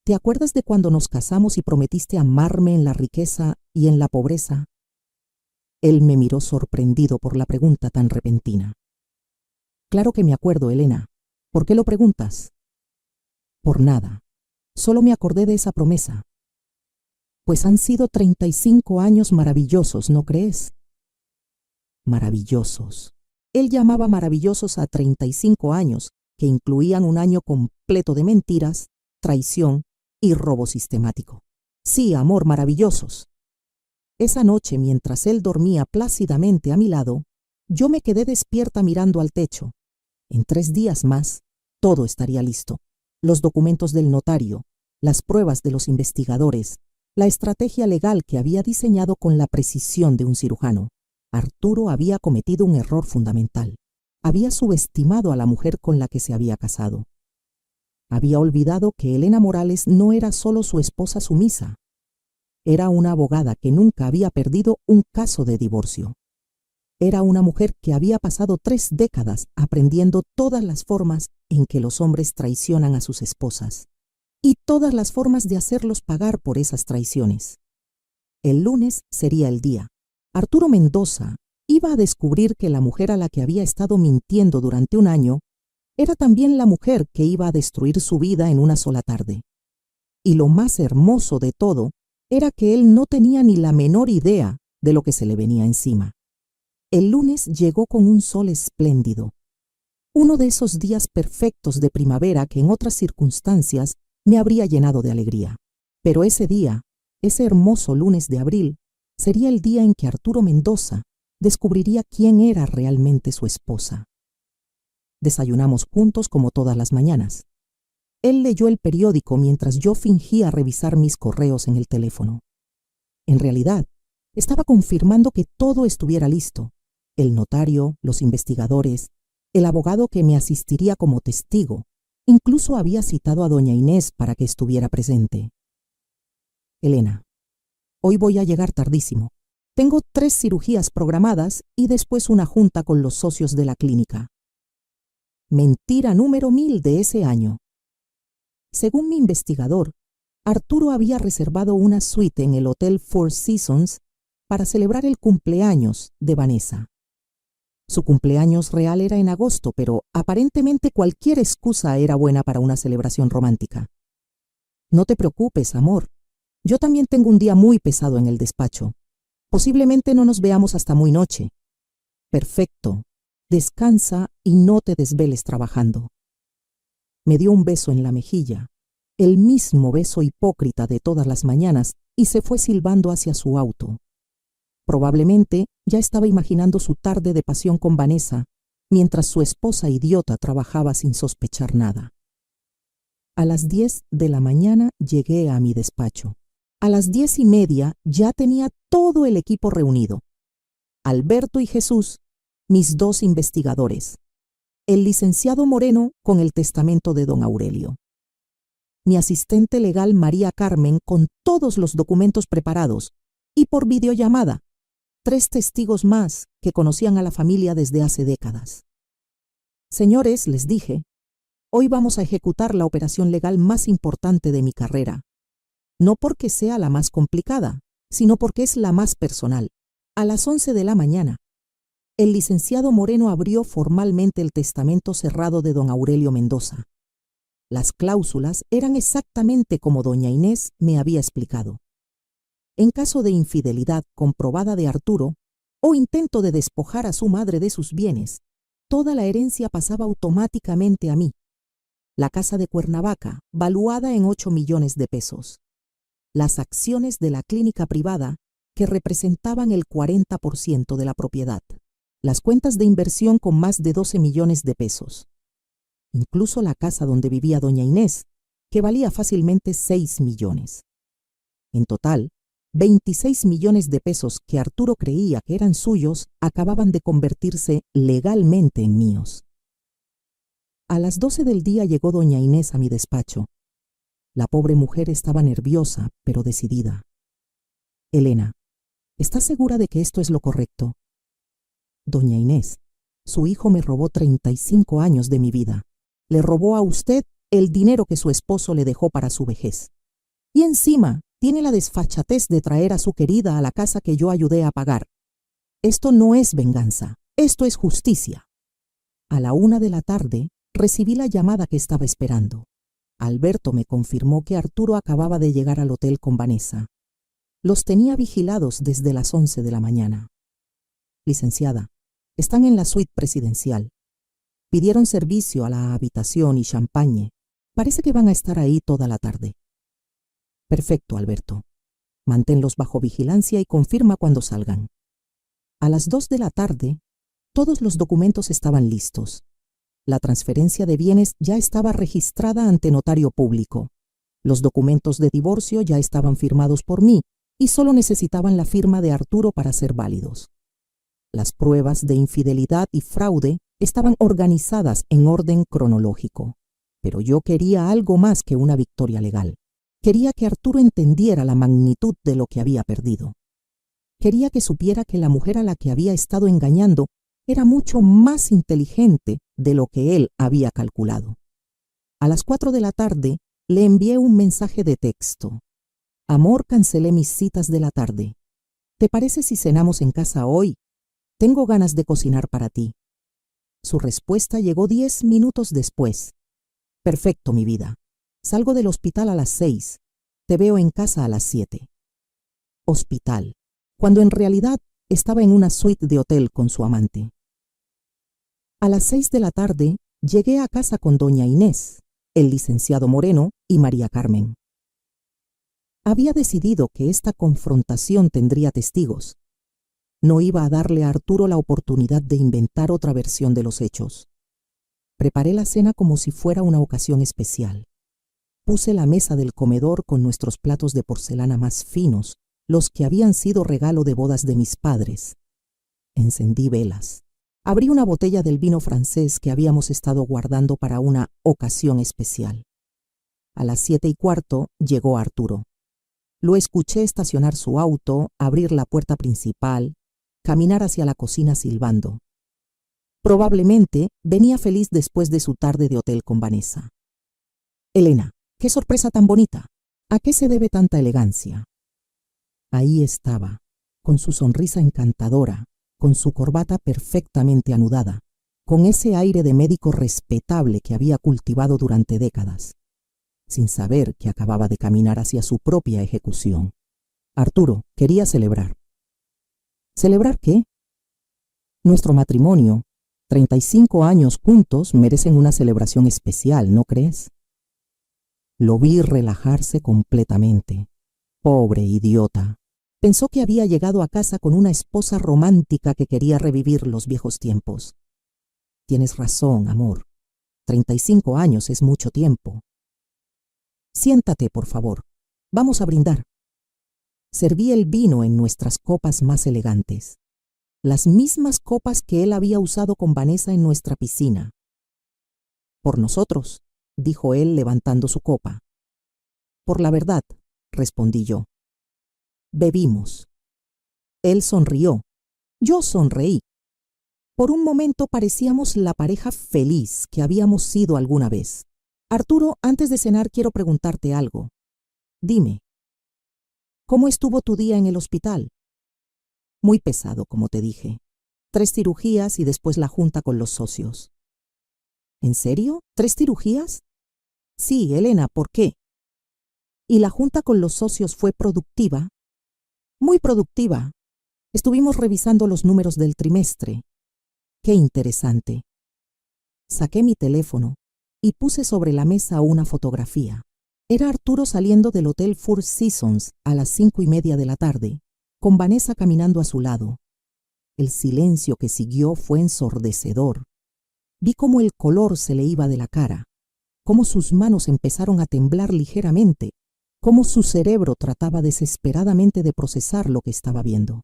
¿te acuerdas de cuando nos casamos y prometiste amarme en la riqueza y en la pobreza? Él me miró sorprendido por la pregunta tan repentina. Claro que me acuerdo, Elena. ¿Por qué lo preguntas? Por nada. Solo me acordé de esa promesa. Pues han sido 35 años maravillosos, ¿no crees? Maravillosos. Él llamaba maravillosos a 35 años, que incluían un año completo de mentiras, traición y robo sistemático. Sí, amor, maravillosos. Esa noche, mientras él dormía plácidamente a mi lado, yo me quedé despierta mirando al techo. En 3 días más, todo estaría listo. Los documentos del notario, las pruebas de los investigadores, la estrategia legal que había diseñado con la precisión de un cirujano. Arturo había cometido un error fundamental. Había subestimado a la mujer con la que se había casado. Había olvidado que Elena Morales no era solo su esposa sumisa. Era una abogada que nunca había perdido un caso de divorcio. Era una mujer que había pasado 3 décadas aprendiendo todas las formas en que los hombres traicionan a sus esposas y todas las formas de hacerlos pagar por esas traiciones. El lunes sería el día. Arturo Mendoza iba a descubrir que la mujer a la que había estado mintiendo durante un año era también la mujer que iba a destruir su vida en una sola tarde. Y lo más hermoso de todo era que él no tenía ni la menor idea de lo que se le venía encima. El lunes llegó con un sol espléndido. Uno de esos días perfectos de primavera que en otras circunstancias me habría llenado de alegría. Pero ese día, ese hermoso lunes de abril, sería el día en que Arturo Mendoza descubriría quién era realmente su esposa. Desayunamos juntos como todas las mañanas. Él leyó el periódico mientras yo fingía revisar mis correos en el teléfono. En realidad, estaba confirmando que todo estuviera listo. El notario, los investigadores, el abogado que me asistiría como testigo. Incluso había citado a doña Inés para que estuviera presente. Elena, hoy voy a llegar tardísimo. Tengo 3 cirugías programadas y después una junta con los socios de la clínica. Mentira número 1000 de ese año. Según mi investigador, Arturo había reservado una suite en el Hotel Four Seasons para celebrar el cumpleaños de Vanessa. Su cumpleaños real era en agosto, pero aparentemente cualquier excusa era buena para una celebración romántica. No te preocupes, amor. Yo también tengo un día muy pesado en el despacho. Posiblemente no nos veamos hasta muy noche. Perfecto. Descansa y no te desveles trabajando. Me dio un beso en la mejilla, el mismo beso hipócrita de todas las mañanas, y se fue silbando hacia su auto. Probablemente ya estaba imaginando su tarde de pasión con Vanessa, mientras su esposa idiota trabajaba sin sospechar nada. A las 10 de la mañana llegué a mi despacho. A las 10:30 ya tenía todo el equipo reunido. Alberto y Jesús, mis 2 investigadores. El licenciado Moreno con el testamento de don Aurelio. Mi asistente legal María Carmen con todos los documentos preparados y por videollamada 3 testigos más que conocían a la familia desde hace décadas. Señores, les dije, hoy vamos a ejecutar la operación legal más importante de mi carrera. No porque sea la más complicada, sino porque es la más personal. A las 11 de la mañana, el licenciado Moreno abrió formalmente el testamento cerrado de don Aurelio Mendoza. Las cláusulas eran exactamente como doña Inés me había explicado. En caso de infidelidad comprobada de Arturo o intento de despojar a su madre de sus bienes, toda la herencia pasaba automáticamente a mí. La casa de Cuernavaca, valuada en 8 millones de pesos. Las acciones de la clínica privada, que representaban el 40% de la propiedad. Las cuentas de inversión con más de 12 millones de pesos. Incluso la casa donde vivía doña Inés, que valía fácilmente 6 millones. En total, 26 millones de pesos que Arturo creía que eran suyos acababan de convertirse legalmente en míos. A las 12 del día llegó doña Inés a mi despacho. La pobre mujer estaba nerviosa, pero decidida. Elena, ¿estás segura de que esto es lo correcto? Doña Inés, su hijo me robó 35 años de mi vida. Le robó a usted el dinero que su esposo le dejó para su vejez. Y encima tiene la desfachatez de traer a su querida a la casa que yo ayudé a pagar. Esto no es venganza, esto es justicia. A la 1 de la tarde recibí la llamada que estaba esperando. Alberto me confirmó que Arturo acababa de llegar al hotel con Vanessa. Los tenía vigilados desde las 11 de la mañana. Licenciada, están en la suite presidencial. Pidieron servicio a la habitación y champagne. Parece que van a estar ahí toda la tarde. Perfecto, Alberto. Manténlos bajo vigilancia y confirma cuando salgan. A las 2 de la tarde, todos los documentos estaban listos. La transferencia de bienes ya estaba registrada ante notario público. Los documentos de divorcio ya estaban firmados por mí y solo necesitaban la firma de Arturo para ser válidos. Las pruebas de infidelidad y fraude estaban organizadas en orden cronológico. Pero yo quería algo más que una victoria legal. Quería que Arturo entendiera la magnitud de lo que había perdido. Quería que supiera que la mujer a la que había estado engañando era mucho más inteligente de lo que él había calculado. A las 4 de la tarde le envié un mensaje de texto. Amor, cancelé mis citas de la tarde. ¿Te parece si cenamos en casa hoy? Tengo ganas de cocinar para ti. Su respuesta llegó 10 minutos después. Perfecto, mi vida. Salgo del hospital a las 6. Te veo en casa a las 7. Hospital, cuando en realidad estaba en una suite de hotel con su amante. A las 6 de la tarde llegué a casa con doña Inés, el licenciado Moreno y María Carmen. Había decidido que esta confrontación tendría testigos. No iba a darle a Arturo la oportunidad de inventar otra versión de los hechos. Preparé la cena como si fuera una ocasión especial. Puse la mesa del comedor con nuestros platos de porcelana más finos, los que habían sido regalo de bodas de mis padres. Encendí velas. Abrí una botella del vino francés que habíamos estado guardando para una ocasión especial. A las 7:15 llegó Arturo. Lo escuché estacionar su auto, abrir la puerta principal, caminar hacia la cocina silbando. Probablemente venía feliz después de su tarde de hotel con Vanessa. Elena, qué sorpresa tan bonita. ¿A qué se debe tanta elegancia? Ahí estaba, con su sonrisa encantadora, con su corbata perfectamente anudada, con ese aire de médico respetable que había cultivado durante décadas, sin saber que acababa de caminar hacia su propia ejecución. Arturo quería celebrar. ¿Celebrar qué? Nuestro matrimonio, 35 años juntos, merecen una celebración especial, ¿no crees? Lo vi relajarse completamente. Pobre idiota. Pensó que había llegado a casa con una esposa romántica que quería revivir los viejos tiempos. Tienes razón, amor. 35 años es mucho tiempo. Siéntate, por favor. Vamos a brindar. Serví el vino en nuestras copas más elegantes. Las mismas copas que él había usado con Vanessa en nuestra piscina. Por nosotros, dijo él levantando su copa. Por la verdad, respondí yo. Bebimos. Él sonrió. Yo sonreí. Por un momento parecíamos la pareja feliz que habíamos sido alguna vez. Arturo, antes de cenar quiero preguntarte algo. Dime, ¿cómo estuvo tu día en el hospital? Muy pesado, como te dije. 3 cirugías y después la junta con los socios. ¿En serio? ¿3 cirugías? Sí, Elena, ¿por qué? ¿Y la junta con los socios fue productiva? Muy productiva. Estuvimos revisando los números del trimestre. Qué interesante. Saqué mi teléfono y puse sobre la mesa una fotografía. Era Arturo saliendo del Hotel Four Seasons a las 5:30 de la tarde, con Vanessa caminando a su lado. El silencio que siguió fue ensordecedor. Vi cómo el color se le iba de la cara, cómo sus manos empezaron a temblar ligeramente, cómo su cerebro trataba desesperadamente de procesar lo que estaba viendo.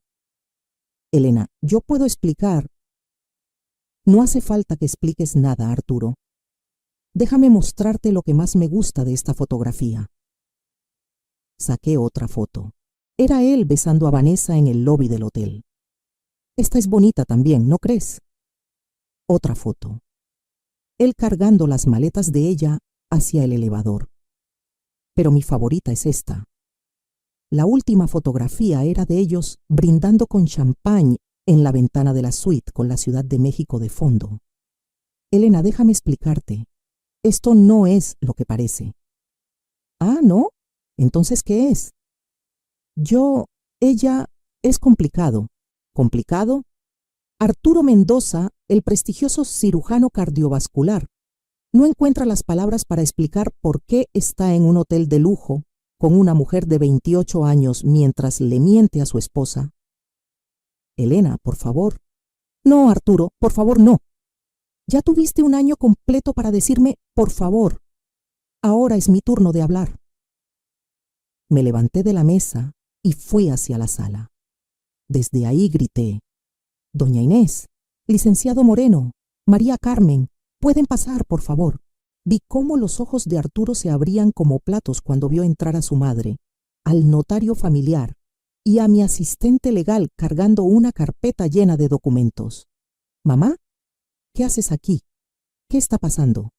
Elena, yo puedo explicar. No hace falta que expliques nada, Arturo. Déjame mostrarte lo que más me gusta de esta fotografía. Saqué otra foto. Era él besando a Vanessa en el lobby del hotel. Esta es bonita también, ¿no crees? Otra foto. Él cargando las maletas de ella hacia el elevador. Pero mi favorita es esta. La última fotografía era de ellos brindando con champán en la ventana de la suite con la Ciudad de México de fondo. Elena, déjame explicarte. Esto no es lo que parece. Ah, ¿no? Entonces, ¿qué es? Ella, es complicado. ¿Complicado? Arturo Mendoza, el prestigioso cirujano cardiovascular, no encuentra las palabras para explicar por qué está en un hotel de lujo con una mujer de 28 años mientras le miente a su esposa. Elena, por favor. No, Arturo, por favor, no. Ya tuviste un año completo para decirme, por favor. Ahora es mi turno de hablar. Me levanté de la mesa y fui hacia la sala. Desde ahí grité: Doña Inés, licenciado Moreno, María Carmen, pueden pasar, por favor. Vi cómo los ojos de Arturo se abrían como platos cuando vio entrar a su madre, al notario familiar y a mi asistente legal cargando una carpeta llena de documentos. ¿Mamá? ¿Qué haces aquí? ¿Qué está pasando?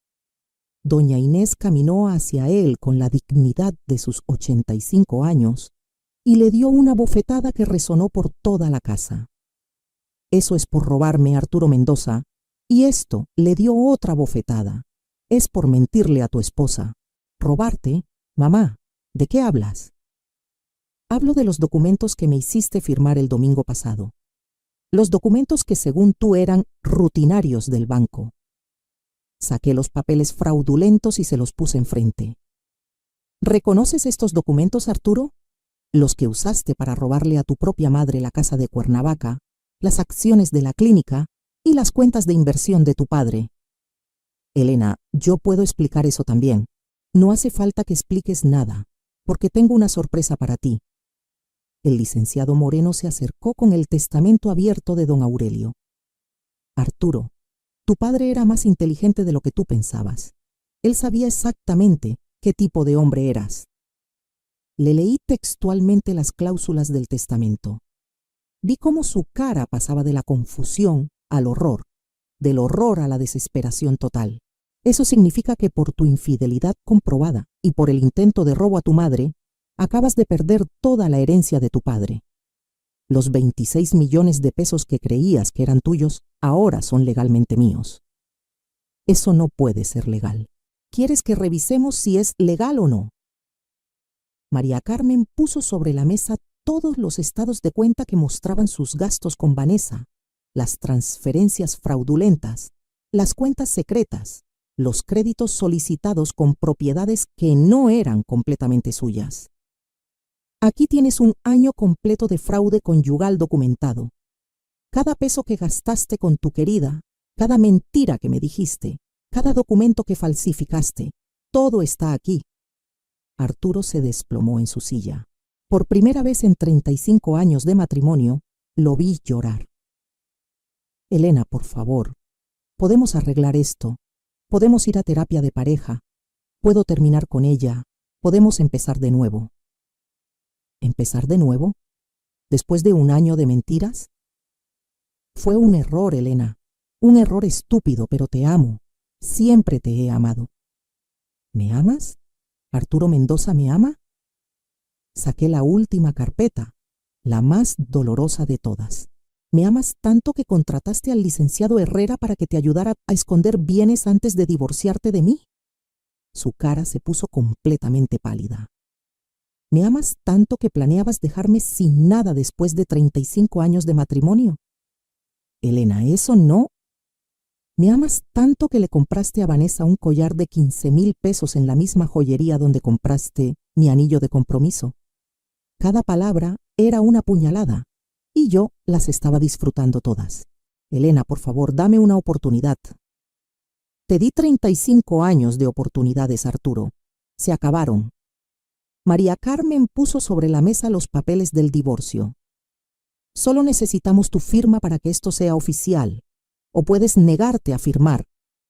Doña Inés caminó hacia él con la dignidad de sus 85 años y le dio una bofetada que resonó por toda la casa. Eso es por robarme, Arturo Mendoza, y esto le dio otra bofetada. Es por mentirle a tu esposa. ¿Robarte? Mamá, ¿de qué hablas? Hablo de los documentos que me hiciste firmar el domingo pasado. los documentos que según tú eran rutinarios del banco. Saqué los papeles fraudulentos y se los puse enfrente. ¿Reconoces estos documentos, Arturo? Los que usaste para robarle a tu propia madre la casa de Cuernavaca, las acciones de la clínica y las cuentas de inversión de tu padre. Elena, yo puedo explicar eso también. No hace falta que expliques nada, porque tengo una sorpresa para ti. El licenciado Moreno se acercó con el testamento abierto de don Aurelio. Arturo, tu padre era más inteligente de lo que tú pensabas. Él sabía exactamente qué tipo de hombre eras. Le leí textualmente las cláusulas del testamento. Vi cómo su cara pasaba de la confusión al horror, del horror a la desesperación total. Eso significa que por tu infidelidad comprobada y por el intento de robo a tu madre, acabas de perder toda la herencia de tu padre. Los 26 millones de pesos que creías que eran tuyos, ahora son legalmente míos. Eso no puede ser legal. ¿Quieres que revisemos si es legal o no? María Carmen puso sobre la mesa todos los estados de cuenta que mostraban sus gastos con Vanessa, las transferencias fraudulentas, las cuentas secretas, los créditos solicitados con propiedades que no eran completamente suyas. Aquí tienes un año completo de fraude conyugal documentado. Cada peso que gastaste con tu querida, cada mentira que me dijiste, cada documento que falsificaste, todo está aquí. Arturo se desplomó en su silla. Por primera vez en 35 años de matrimonio, lo vi llorar. Elena, por favor, podemos arreglar esto. Podemos ir a terapia de pareja. Puedo terminar con ella. Podemos empezar de nuevo. ¿Empezar de nuevo? ¿Después de un año de mentiras? Fue un error, Elena. Un error estúpido, pero te amo. Siempre te he amado. ¿Me amas? ¿Arturo Mendoza me ama? Saqué la última carpeta, la más dolorosa de todas. ¿Me amas tanto que contrataste al licenciado Herrera para que te ayudara a esconder bienes antes de divorciarte de mí? Su cara se puso completamente pálida. ¿Me amas tanto que planeabas dejarme sin nada después de 35 años de matrimonio? Elena, eso no. ¿Me amas tanto que le compraste a Vanessa un collar de 15,000 pesos en la misma joyería donde compraste mi anillo de compromiso? Cada palabra era una puñalada, y yo las estaba disfrutando todas. Elena, por favor, dame una oportunidad. Te di 35 años de oportunidades, Arturo. Se acabaron. María Carmen puso sobre la mesa los papeles del divorcio. Solo necesitamos tu firma para que esto sea oficial, o puedes negarte a firmar,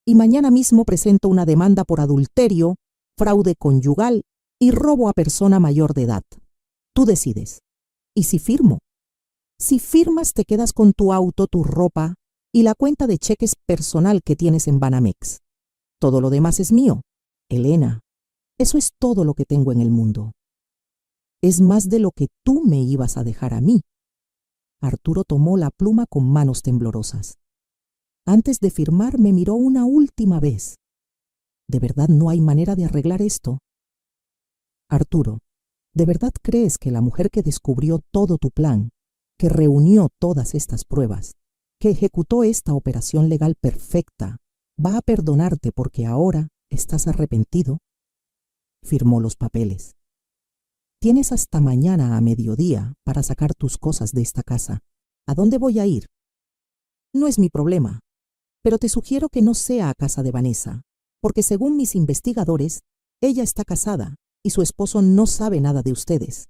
y mañana mismo presento una demanda por adulterio, fraude conyugal y robo a persona mayor de edad. Tú decides. ¿Y si firmo? Si firmas, te quedas con tu auto, tu ropa y la cuenta de cheques personal que tienes en Banamex. Todo lo demás es mío. Elena, eso es todo lo que tengo en el mundo. Es más de lo que tú me ibas a dejar a mí. Arturo tomó la pluma con manos temblorosas. Antes de firmar, me miró una última vez. ¿De verdad no hay manera de arreglar esto? Arturo, ¿de verdad crees que la mujer que descubrió todo tu plan, que reunió todas estas pruebas, que ejecutó esta operación legal perfecta, va a perdonarte porque ahora estás arrepentido? Firmó los papeles. Tienes hasta mañana a mediodía para sacar tus cosas de esta casa. ¿A dónde voy a ir? No es mi problema, pero te sugiero que no sea a casa de Vanessa, porque según mis investigadores, ella está casada y su esposo no sabe nada de ustedes.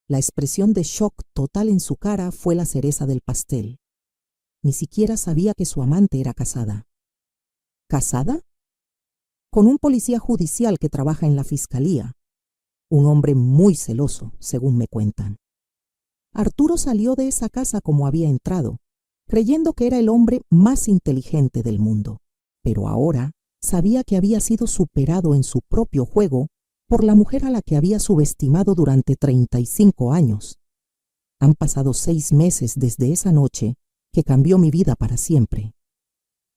La expresión de shock total en su cara fue la cereza del pastel. Ni siquiera sabía que su amante era casada. ¿Casada? Con un policía judicial que trabaja en la fiscalía. Un hombre muy celoso, según me cuentan. Arturo salió de esa casa como había entrado, creyendo que era el hombre más inteligente del mundo. Pero ahora sabía que había sido superado en su propio juego por la mujer a la que había subestimado durante 35 años. Han pasado 6 meses desde esa noche que cambió mi vida para siempre.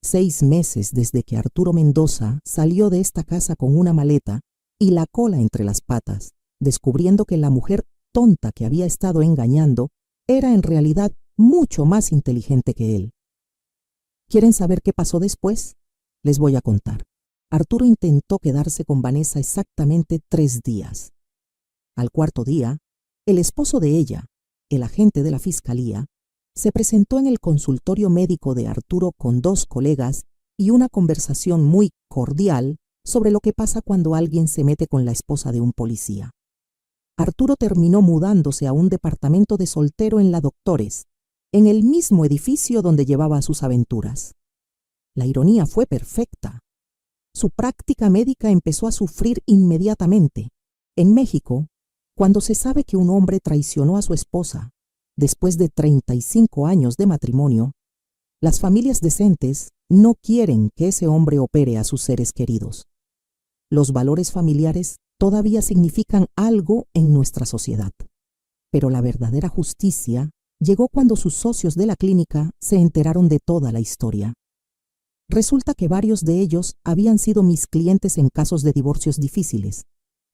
6 meses desde que Arturo Mendoza salió de esta casa con una maleta y la cola entre las patas, descubriendo que la mujer tonta que había estado engañando era en realidad mucho más inteligente que él. ¿Quieren saber qué pasó después? Les voy a contar. Arturo intentó quedarse con Vanessa exactamente 3 días. Al cuarto día, el esposo de ella, el agente de la fiscalía, se presentó en el consultorio médico de Arturo con 2 colegas y una conversación muy cordial sobre lo que pasa cuando alguien se mete con la esposa de un policía. Arturo terminó mudándose a un departamento de soltero en la Doctores, en el mismo edificio donde llevaba sus aventuras. La ironía fue perfecta. Su práctica médica empezó a sufrir inmediatamente. En México, cuando se sabe que un hombre traicionó a su esposa después de 35 años de matrimonio, las familias decentes no quieren que ese hombre opere a sus seres queridos. Los valores familiares todavía significan algo en nuestra sociedad. Pero la verdadera justicia llegó cuando sus socios de la clínica se enteraron de toda la historia. Resulta que varios de ellos habían sido mis clientes en casos de divorcios difíciles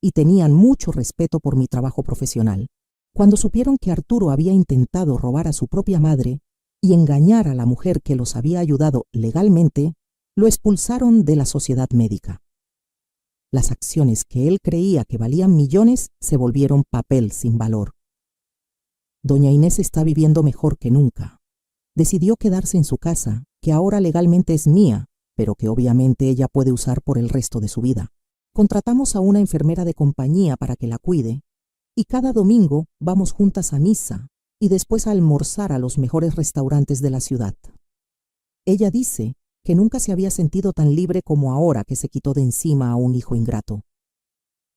y tenían mucho respeto por mi trabajo profesional. Cuando supieron que Arturo había intentado robar a su propia madre y engañar a la mujer que los había ayudado legalmente, lo expulsaron de la sociedad médica. Las acciones que él creía que valían millones se volvieron papel sin valor. Doña Inés está viviendo mejor que nunca. Decidió quedarse en su casa, que ahora legalmente es mía, pero que obviamente ella puede usar por el resto de su vida. Contratamos a una enfermera de compañía para que la cuide, y cada domingo vamos juntas a misa y después a almorzar a los mejores restaurantes de la ciudad. Ella dice que nunca se había sentido tan libre como ahora que se quitó de encima a un hijo ingrato.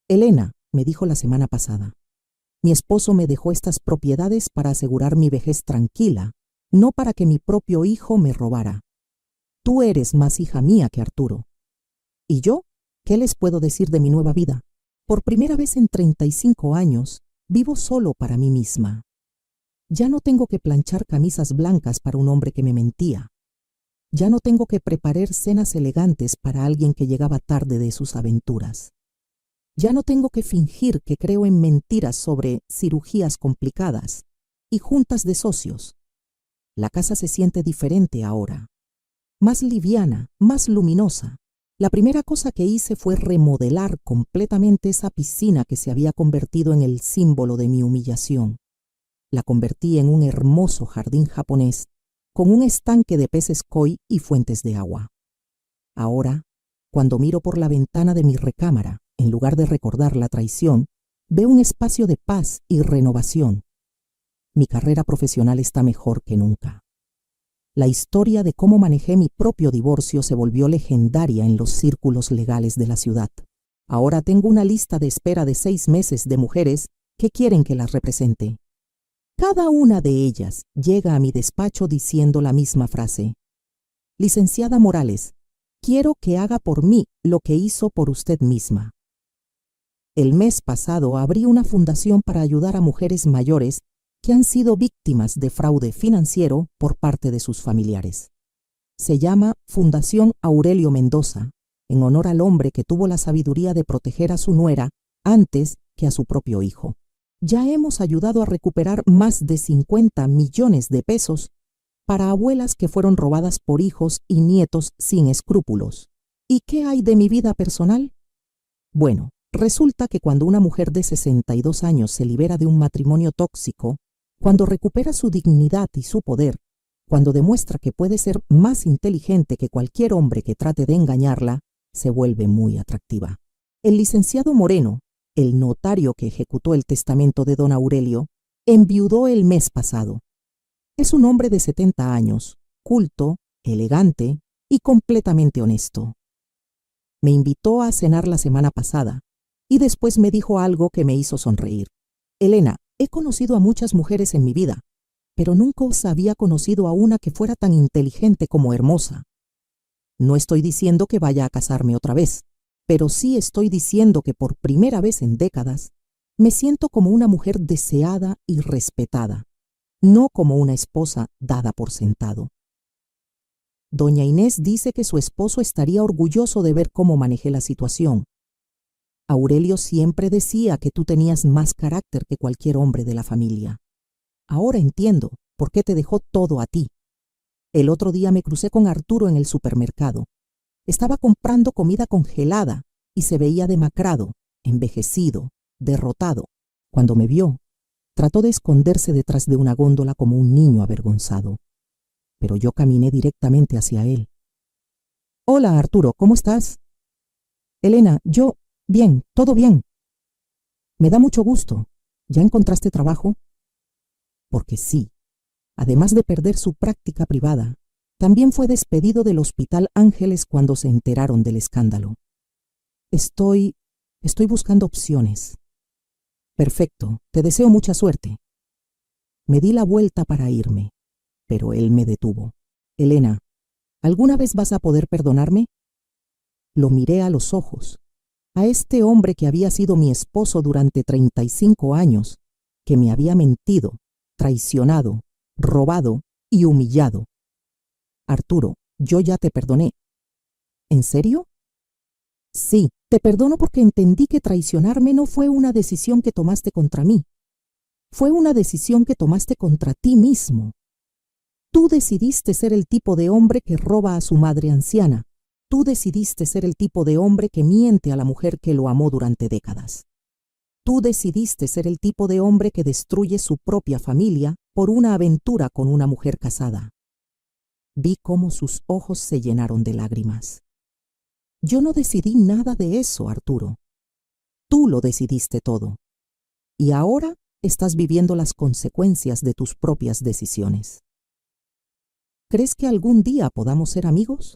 Elena, me dijo la semana pasada, mi esposo me dejó estas propiedades para asegurar mi vejez tranquila, no para que mi propio hijo me robara. Tú eres más hija mía que Arturo. ¿Y yo? ¿Qué les puedo decir de mi nueva vida? Por primera vez en 35 años, vivo solo para mí misma. Ya no tengo que planchar camisas blancas para un hombre que me mentía. Ya no tengo que preparar cenas elegantes para alguien que llegaba tarde de sus aventuras. Ya no tengo que fingir que creo en mentiras sobre cirugías complicadas y juntas de socios. La casa se siente diferente ahora, más liviana, más luminosa. La primera cosa que hice fue remodelar completamente esa piscina que se había convertido en el símbolo de mi humillación. La convertí en un hermoso jardín japonés con un estanque de peces koi y fuentes de agua. Ahora, cuando miro por la ventana de mi recámara, en lugar de recordar la traición, veo un espacio de paz y renovación. Mi carrera profesional está mejor que nunca. La historia de cómo manejé mi propio divorcio se volvió legendaria en los círculos legales de la ciudad. Ahora tengo una lista de espera de 6 meses de mujeres que quieren que las represente. Cada una de ellas llega a mi despacho diciendo la misma frase. Licenciada Morales, quiero que haga por mí lo que hizo por usted misma. El mes pasado abrí una fundación para ayudar a mujeres mayores que han sido víctimas de fraude financiero por parte de sus familiares. Se llama Fundación Aurelio Mendoza, en honor al hombre que tuvo la sabiduría de proteger a su nuera antes que a su propio hijo. Ya hemos ayudado a recuperar más de 50 millones de pesos para abuelas que fueron robadas por hijos y nietos sin escrúpulos. ¿Y qué hay de mi vida personal? Bueno, resulta que cuando una mujer de 62 años se libera de un matrimonio tóxico, cuando recupera su dignidad y su poder, cuando demuestra que puede ser más inteligente que cualquier hombre que trate de engañarla, se vuelve muy atractiva. El licenciado Moreno, el notario que ejecutó el testamento de don Aurelio, enviudó el mes pasado. Es un hombre de 70 años, culto, elegante y completamente honesto. Me invitó a cenar la semana pasada y después me dijo algo que me hizo sonreír. Elena, he conocido a muchas mujeres en mi vida, pero nunca os había conocido a una que fuera tan inteligente como hermosa. No estoy diciendo que vaya a casarme otra vez, pero sí estoy diciendo que por primera vez en décadas me siento como una mujer deseada y respetada, no como una esposa dada por sentado. Doña Inés dice que su esposo estaría orgulloso de ver cómo manejé la situación. Aurelio siempre decía que tú tenías más carácter que cualquier hombre de la familia. Ahora entiendo ¿Por qué te dejó todo a ti? El otro día me crucé con Arturo en el supermercado. Estaba comprando comida congelada y se veía demacrado, envejecido, derrotado. Cuando me vio, trató de esconderse detrás de una góndola como un niño avergonzado. Pero yo caminé directamente hacia él. Hola, Arturo, ¿cómo estás? Elena, bien, todo bien. Me da mucho gusto. ¿Ya encontraste trabajo? Porque sí, además de perder su práctica privada, también fue despedido del Hospital Ángeles cuando se enteraron del escándalo. Estoy buscando opciones. Perfecto, te deseo mucha suerte. Me di la vuelta para irme, pero él me detuvo. Elena, ¿alguna vez vas a poder perdonarme? Lo miré a los ojos, a este hombre que había sido mi esposo durante 35 años, que me había mentido, traicionado, robado y humillado. Arturo, yo ya te perdoné. ¿En serio? Sí, te perdono porque entendí que traicionarme no fue una decisión que tomaste contra mí. Fue una decisión que tomaste contra ti mismo. Tú decidiste ser el tipo de hombre que roba a su madre anciana. Tú decidiste ser el tipo de hombre que miente a la mujer que lo amó durante décadas. Tú decidiste ser el tipo de hombre que destruye su propia familia por una aventura con una mujer casada. Vi cómo sus ojos se llenaron de lágrimas. Yo no decidí nada de eso, Arturo. Tú lo decidiste todo. Y ahora estás viviendo las consecuencias de tus propias decisiones. ¿Crees que algún día podamos ser amigos?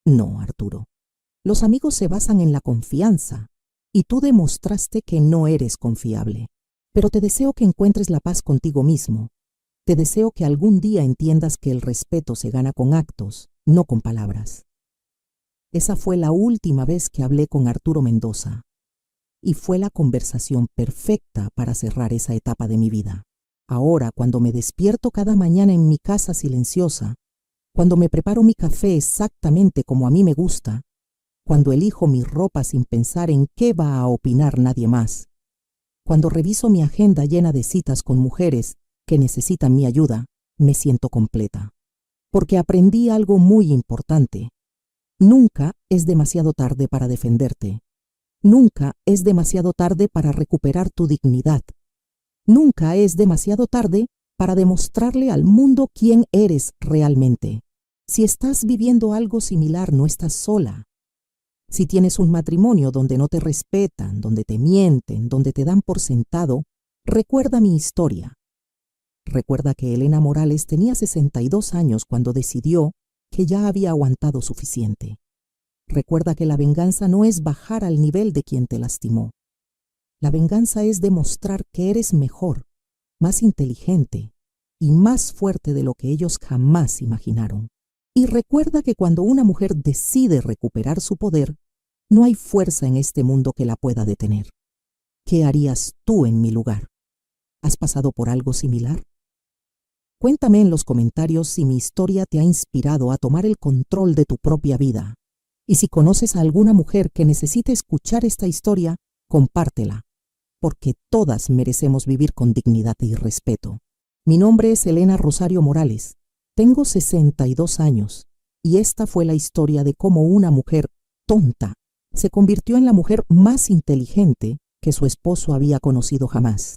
No, Arturo. Los amigos se basan en la confianza, y tú demostraste que no eres confiable. Pero te deseo que encuentres la paz contigo mismo. Te deseo que algún día entiendas que el respeto se gana con actos, no con palabras. Esa fue la última vez que hablé con Arturo Mendoza, y fue la conversación perfecta para cerrar esa etapa de mi vida. Ahora, cuando me despierto cada mañana en mi casa silenciosa, cuando me preparo mi café exactamente como a mí me gusta, cuando elijo mi ropa sin pensar en qué va a opinar nadie más, cuando reviso mi agenda llena de citas con mujeres que necesitan mi ayuda, me siento completa. Porque aprendí algo muy importante. Nunca es demasiado tarde para defenderte. Nunca es demasiado tarde para recuperar tu dignidad. Nunca es demasiado tarde para demostrarle al mundo quién eres realmente. Si estás viviendo algo similar, no estás sola. Si tienes un matrimonio donde no te respetan, donde te mienten, donde te dan por sentado, recuerda mi historia. Recuerda que Elena Morales tenía 62 años cuando decidió que ya había aguantado suficiente. Recuerda que la venganza no es bajar al nivel de quien te lastimó. La venganza es demostrar que eres mejor, más inteligente y más fuerte de lo que ellos jamás imaginaron. Y recuerda que cuando una mujer decide recuperar su poder, no hay fuerza en este mundo que la pueda detener. ¿Qué harías tú en mi lugar? ¿Has pasado por algo similar? Cuéntame en los comentarios si mi historia te ha inspirado a tomar el control de tu propia vida. Y si conoces a alguna mujer que necesite escuchar esta historia, compártela, porque todas merecemos vivir con dignidad y respeto. Mi nombre es Elena Rosario Morales. Tengo 62 años y esta fue la historia de cómo una mujer tonta se convirtió en la mujer más inteligente que su esposo había conocido jamás.